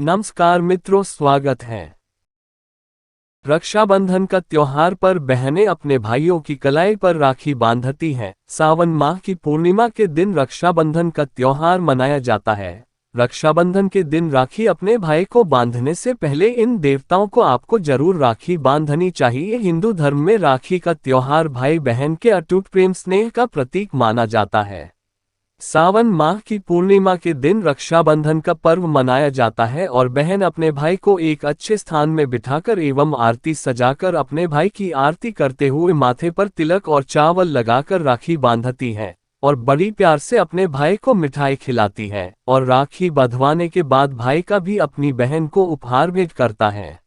नमस्कार मित्रों, स्वागत है। रक्षाबंधन का त्योहार पर बहनें अपने भाइयों की कलाई पर राखी बांधती हैं। सावन माह की पूर्णिमा के दिन रक्षाबंधन का त्योहार मनाया जाता है। रक्षाबंधन के दिन राखी अपने भाई को बांधने से पहले इन देवताओं को आपको जरूर राखी बांधनी चाहिए। हिंदू धर्म में राखी का त्योहार भाई बहन के अटूट प्रेम स्नेह का प्रतीक माना जाता है। सावन माह की पूर्णिमा के दिन रक्षाबंधन का पर्व मनाया जाता है और बहन अपने भाई को एक अच्छे स्थान में बिठाकर एवं आरती सजाकर अपने भाई की आरती करते हुए माथे पर तिलक और चावल लगाकर राखी बांधती है और बड़ी प्यार से अपने भाई को मिठाई खिलाती है और राखी बंधवाने के बाद भाई का भी अपनी बहन को उपहार भेंट करता है।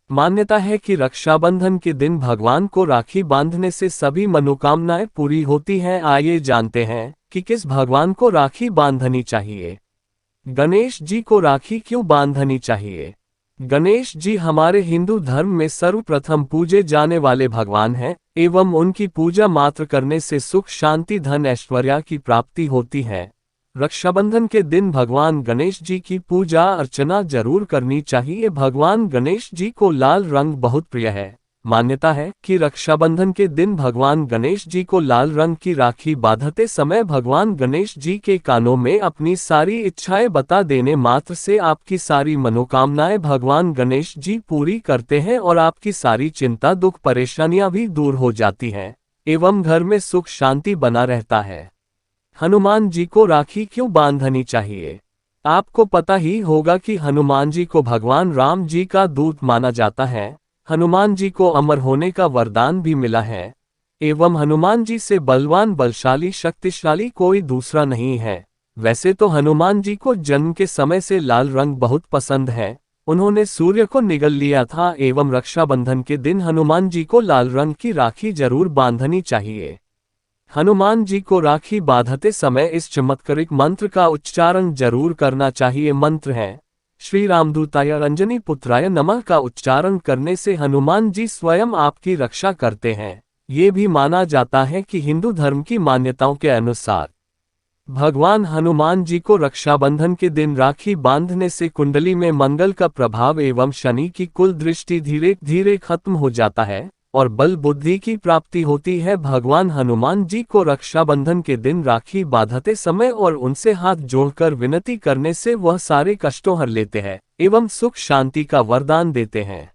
मान्यता है कि रक्षाबंधन के दिन भगवान को राखी बांधने से सभी मनोकामनाएं पूरी होती हैं। आइए जानते हैं कि किस भगवान को राखी बांधनी चाहिए। गणेश जी को राखी क्यों बांधनी चाहिए? गणेश जी हमारे हिंदू धर्म में सर्वप्रथम पूजे जाने वाले भगवान हैं एवं उनकी पूजा मात्र करने से सुख शांति धन ऐश्वर्य की प्राप्ति होती है। रक्षाबंधन के दिन भगवान गणेश जी की पूजा अर्चना जरूर करनी चाहिए। भगवान गणेश जी को लाल रंग बहुत प्रिय है। मान्यता है कि रक्षाबंधन के दिन भगवान गणेश जी को लाल रंग की राखी बांधते समय भगवान गणेश जी के कानों में अपनी सारी इच्छाएं बता देने मात्र से आपकी सारी मनोकामनाएं भगवान गणेश जी पूरी करते हैं और आपकी सारी चिंता दुख परेशानियां भी दूर हो जाती हैं एवं घर में सुख शांति बना रहता है। हनुमान जी को राखी क्यों बांधनी चाहिए? आपको पता ही होगा कि हनुमान जी को भगवान राम जी का दूत माना जाता है। हनुमान जी को अमर होने का वरदान भी मिला है एवं हनुमान जी से बलवान बलशाली शक्तिशाली कोई दूसरा नहीं है। वैसे तो हनुमान जी को जन्म के समय से लाल रंग बहुत पसंद है। उन्होंने सूर्य को निगल लिया था एवं रक्षाबंधन के दिन हनुमान जी को लाल रंग की राखी जरूर बांधनी चाहिए। हनुमान जी को राखी बांधते समय इस चमत्कारिक मंत्र का उच्चारण जरूर करना चाहिए। मंत्र है श्री रामदूताय अंजनी पुत्राय नमः का उच्चारण करने से हनुमान जी स्वयं आपकी रक्षा करते हैं। ये भी माना जाता है कि हिंदू धर्म की मान्यताओं के अनुसार भगवान हनुमान जी को रक्षाबंधन के दिन राखी बांधने से कुंडली में मंगल का प्रभाव एवं शनि की कुल दृष्टि धीरे धीरे खत्म हो जाता है और बल बुद्धि की प्राप्ति होती है। भगवान हनुमान जी को रक्षाबंधन के दिन राखी बांधते समय और उनसे हाथ जोड़कर विनती करने से वह सारे कष्टों हर लेते हैं एवं सुख शांति का वरदान देते हैं।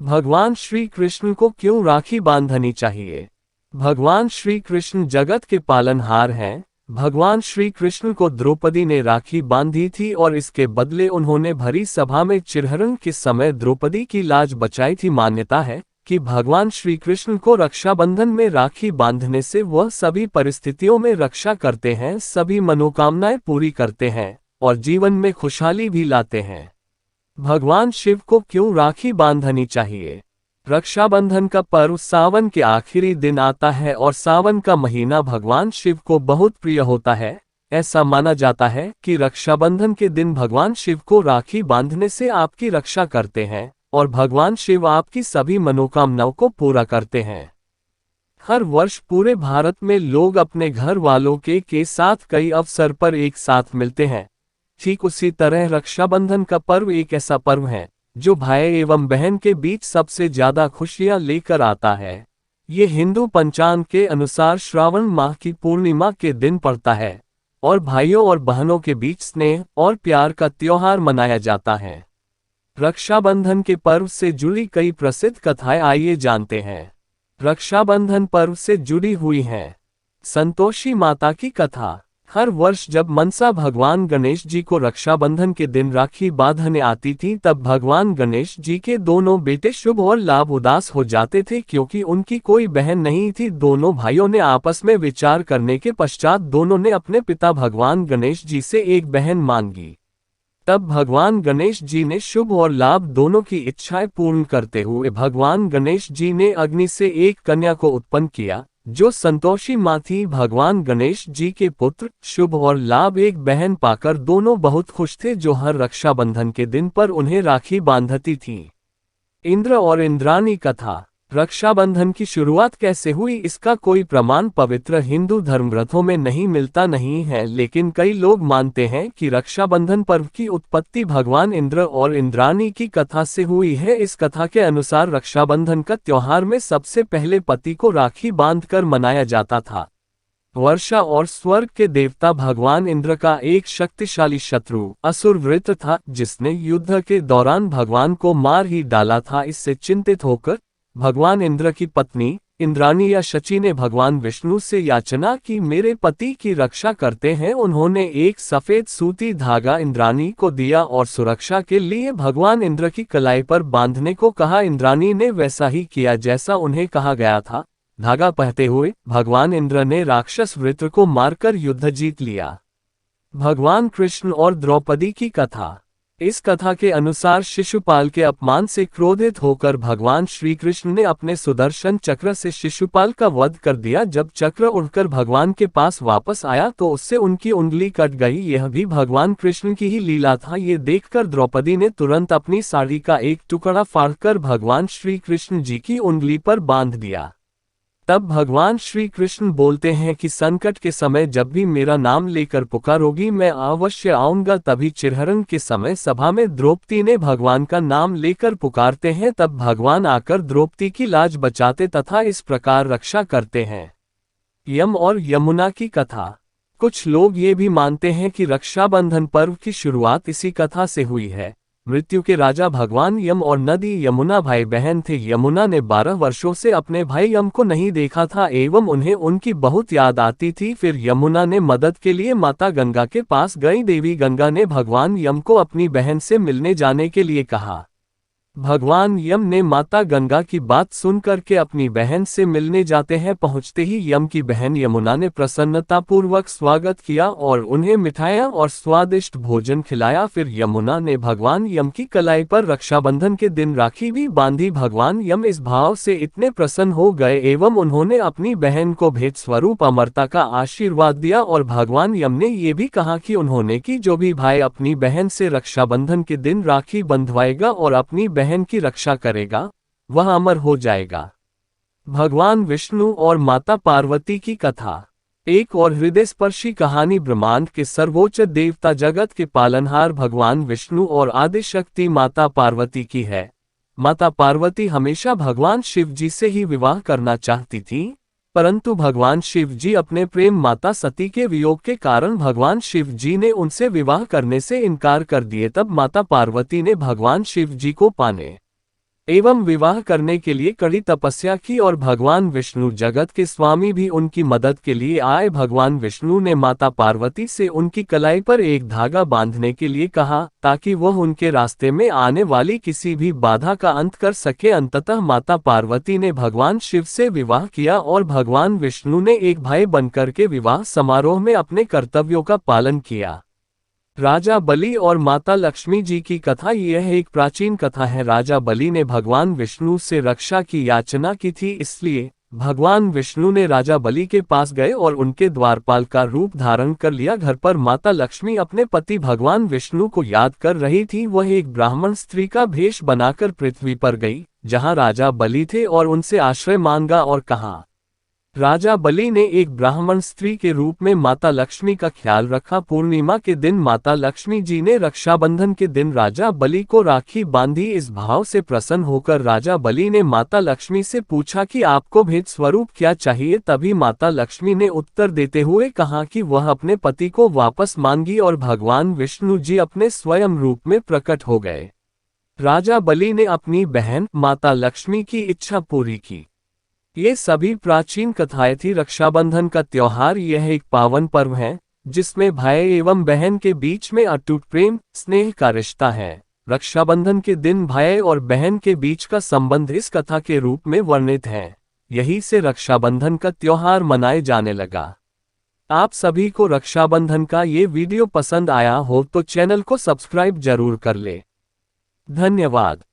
भगवान श्री कृष्ण को क्यों राखी बांधनी चाहिए? भगवान श्री कृष्ण जगत के पालनहार हैं। भगवान श्री कृष्ण को द्रौपदी ने राखी बांधी थी और इसके बदले उन्होंने भरी सभा में चिरहरण के समय द्रौपदी की लाज बचाई थी। मान्यता है कि भगवान श्री कृष्ण को रक्षाबंधन में राखी बांधने से वह सभी परिस्थितियों में रक्षा करते हैं, सभी मनोकामनाएं पूरी करते हैं और जीवन में खुशहाली भी लाते हैं। भगवान शिव को क्यों राखी बांधनी चाहिए? रक्षाबंधन का पर्व सावन के आखिरी दिन आता है और सावन का महीना भगवान शिव को बहुत प्रिय होता है। ऐसा माना जाता है कि रक्षाबंधन के दिन भगवान शिव को राखी बांधने से आपकी रक्षा करते हैं और भगवान शिव आपकी सभी मनोकामनाओं को पूरा करते हैं। हर वर्ष पूरे भारत में लोग अपने घर वालों के साथ कई अवसर पर एक साथ मिलते हैं। ठीक उसी तरह रक्षाबंधन का पर्व एक ऐसा पर्व है जो भाई एवं बहन के बीच सबसे ज्यादा खुशियां लेकर आता है। ये हिंदू पंचांग के अनुसार श्रावण माह की पूर्णिमा के दिन पड़ता है और भाइयों और बहनों के बीच स्नेह और प्यार का त्योहार मनाया जाता है। रक्षाबंधन के पर्व से जुड़ी कई प्रसिद्ध कथाएं आइए जानते हैं। रक्षाबंधन पर्व से जुड़ी हुई हैं। संतोषी माता की कथा। हर वर्ष जब मनसा भगवान गणेश जी को रक्षाबंधन के दिन राखी बांधने आती थी तब भगवान गणेश जी के दोनों बेटे शुभ और लाभ उदास हो जाते थे क्योंकि उनकी कोई बहन नहीं थी। दोनों भाइयों ने आपस में विचार करने के पश्चात दोनों ने अपने पिता भगवान गणेश जी से एक बहन मांगी। तब भगवान गणेश जी ने शुभ और लाभ दोनों की इच्छाएं पूर्ण करते हुए भगवान गणेश जी ने अग्नि से एक कन्या को उत्पन्न किया जो संतोषी मां थी। भगवान गणेश जी के पुत्र शुभ और लाभ एक बहन पाकर दोनों बहुत खुश थे जो हर रक्षाबंधन के दिन पर उन्हें राखी बांधती थी। इंद्र और इंद्राणी कथा। रक्षाबंधन की शुरुआत कैसे हुई इसका कोई प्रमाण पवित्र हिंदू धर्मग्रंथों में नहीं मिलता नहीं है, लेकिन कई लोग मानते हैं कि रक्षाबंधन पर्व की उत्पत्ति भगवान इंद्र और इंद्राणी की कथा से हुई है। इस कथा के अनुसार रक्षाबंधन का त्योहार में सबसे पहले पति को राखी बांधकर मनाया जाता था। वर्षा और स्वर्ग के देवता भगवान इंद्र का एक शक्तिशाली शत्रु असुर वृत्र था, जिसने युद्ध के दौरान भगवान को मार ही डाला था। इससे चिंतित होकर भगवान इंद्र की पत्नी इंद्राणी या शची ने भगवान विष्णु से याचना की, मेरे पति की रक्षा करते हैं। उन्होंने एक सफेद सूती धागा इंद्राणी को दिया और सुरक्षा के लिए भगवान इंद्र की कलाई पर बांधने को कहा। इंद्राणी ने वैसा ही किया जैसा उन्हें कहा गया था। धागा पहनते हुए भगवान इंद्र ने राक्षस वृत्र को मारकर युद्ध जीत लिया। भगवान कृष्ण और द्रौपदी की कथा। इस कथा के अनुसार शिशुपाल के अपमान से क्रोधित होकर भगवान श्री कृष्ण ने अपने सुदर्शन चक्र से शिशुपाल का वध कर दिया। जब चक्र उड़कर भगवान के पास वापस आया तो उससे उनकी उंगली कट गई। यह भी भगवान कृष्ण की ही लीला था। ये देखकर द्रौपदी ने तुरंत अपनी साड़ी का एक टुकड़ा फाड़कर भगवान श्री कृष्ण जी की उंगली पर बांध दिया। तब भगवान श्री कृष्ण बोलते हैं कि संकट के समय जब भी मेरा नाम लेकर पुकारोगी मैं अवश्य आऊंगा। तभी चिरहरण के समय सभा में द्रौपदी ने भगवान का नाम लेकर पुकारते हैं, तब भगवान आकर द्रौपदी की लाज बचाते तथा इस प्रकार रक्षा करते हैं। यम और यमुना की कथा। कुछ लोग ये भी मानते हैं कि रक्षाबंधन पर्व की शुरुआत इसी कथा से हुई है। मृत्यु के राजा भगवान यम और नदी यमुना भाई बहन थे। यमुना ने 12 वर्षों से अपने भाई यम को नहीं देखा था एवं उन्हें उनकी बहुत याद आती थी। फिर यमुना ने मदद के लिए माता गंगा के पास गई। देवी गंगा ने भगवान यम को अपनी बहन से मिलने जाने के लिए कहा। भगवान यम ने माता गंगा की बात सुनकर के अपनी बहन से मिलने जाते हैं। पहुंचते ही यम की बहन यमुना ने प्रसन्नतापूर्वक स्वागत किया और उन्हें मिठाइयाँ और स्वादिष्ट भोजन खिलाया। फिर यमुना ने भगवान यम की कलाई पर रक्षाबंधन के दिन राखी भी बांधी। भगवान यम इस भाव से इतने प्रसन्न हो गए एवं उन्होंने अपनी बहन को भेंट स्वरूप अमरता का आशीर्वाद दिया। और भगवान यम ने ये भी कहा कि उन्होंने कि जो भी भाई अपनी बहन से रक्षाबंधन के दिन राखी बंधवाएगा और अपनी बहन की रक्षा करेगा वह अमर हो जाएगा। भगवान विष्णु और माता पार्वती की कथा। एक और हृदय स्पर्शी कहानी ब्रह्मांड के सर्वोच्च देवता जगत के पालनहार भगवान विष्णु और आदिशक्ति माता पार्वती की है। माता पार्वती हमेशा भगवान शिव जी से ही विवाह करना चाहती थी, परंतु भगवान शिव जी अपने प्रेम माता सती के वियोग के कारण भगवान शिव जी ने उनसे विवाह करने से इनकार कर दिए। तब माता पार्वती ने भगवान शिव जी को पाने एवं विवाह करने के लिए कड़ी तपस्या की और भगवान विष्णु जगत के स्वामी भी उनकी मदद के लिए आए। भगवान विष्णु ने माता पार्वती से उनकी कलाई पर एक धागा बांधने के लिए कहा ताकि वह उनके रास्ते में आने वाली किसी भी बाधा का अंत कर सके। अंततः माता पार्वती ने भगवान शिव से विवाह किया और भगवान विष्णु ने एक भाई बनकर के विवाह समारोह में अपने कर्तव्यों का पालन किया। राजा बलि और माता लक्ष्मी जी की कथा। यह एक प्राचीन कथा है। राजा बलि ने भगवान विष्णु से रक्षा की याचना की थी, इसलिए भगवान विष्णु ने राजा बलि के पास गए और उनके द्वारपाल का रूप धारण कर लिया। घर पर माता लक्ष्मी अपने पति भगवान विष्णु को याद कर रही थी। वह एक ब्राह्मण स्त्री का भेष बनाकर पृथ्वी पर गई जहां राजा बलि थे और उनसे आश्रय मांगा और कहा। राजा बलि ने एक ब्राह्मण स्त्री के रूप में माता लक्ष्मी का ख्याल रखा। पूर्णिमा के दिन माता लक्ष्मी जी ने रक्षाबंधन के दिन राजा बलि को राखी बांधी। इस भाव से प्रसन्न होकर राजा बलि ने माता लक्ष्मी से पूछा कि आपको भेंट स्वरूप क्या चाहिए। तभी माता लक्ष्मी ने उत्तर देते हुए कहा कि वह अपने पति को वापस मांगी और भगवान विष्णु जी अपने स्वयं रूप में प्रकट हो गए। राजा बलि ने अपनी बहन माता लक्ष्मी की इच्छा पूरी की। ये सभी प्राचीन कथाएं थी। रक्षाबंधन का त्योहार यह एक पावन पर्व है जिसमें भाई एवं बहन के बीच में अटूट प्रेम स्नेह का रिश्ता है। रक्षाबंधन के दिन भाई और बहन के बीच का संबंध इस कथा के रूप में वर्णित है। यही से रक्षाबंधन का त्योहार मनाए जाने लगा। आप सभी को रक्षाबंधन का ये वीडियो पसंद आया हो तो चैनल को सब्सक्राइब जरूर कर ले। धन्यवाद।